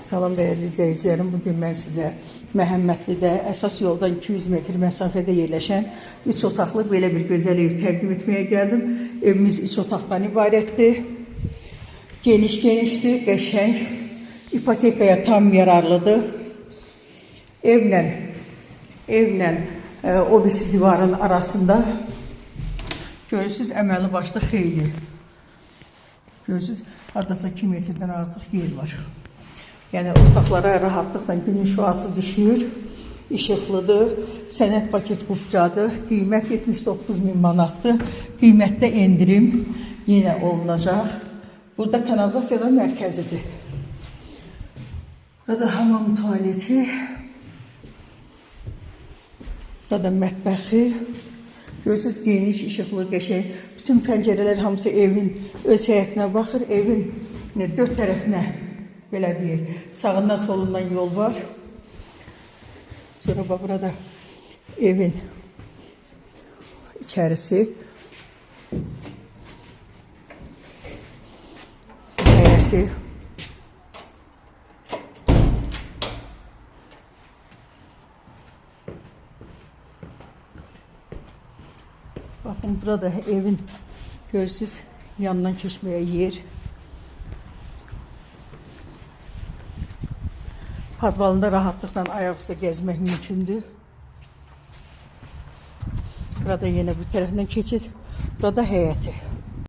Salam değerli izleyicilerim. Bugün ben size Məhəmmədlidə əsas yoldan 200 metr məsafədə yerləşən 3 otaqlı belə bir gözəl ev təqdim etməyə gəldim. Evimiz 3 otaqdan ibarətdir. Genişdir, qəşəng, ipotekaya tam yararlıdır. Evlə o birisi divarın arasında görürsünüz əməli başda xeyli. Görürsünüz, haradasa 2 metrdən artıq yer var. Yəni otaqlara rahatlıqla günün şüası düşür, işıqlıdır, sənəd paket qubcadır, qiymət 79.000 manatdır, qiymətdə endirim yenə olunacaq. Burada kanalizasiya mərkəzidir. Burada hamam tualeti, burada mətbəxi, görürsünüz geniş, işıqlı, qəşəng. Bütün pəncərələr hamısı evin öz həyətinə baxır, evin 4 tərəfinə. Belə deyək, sağından solundan yol var. Sonra burada evin içərisi, həyəti. Bakın burada evin görürsünüz yanından keçməyə yer. Padvalında rahatlıkla ayaküstü gezmek mümkündür. Burada yine bir tarafından keçid. Burada həyəti.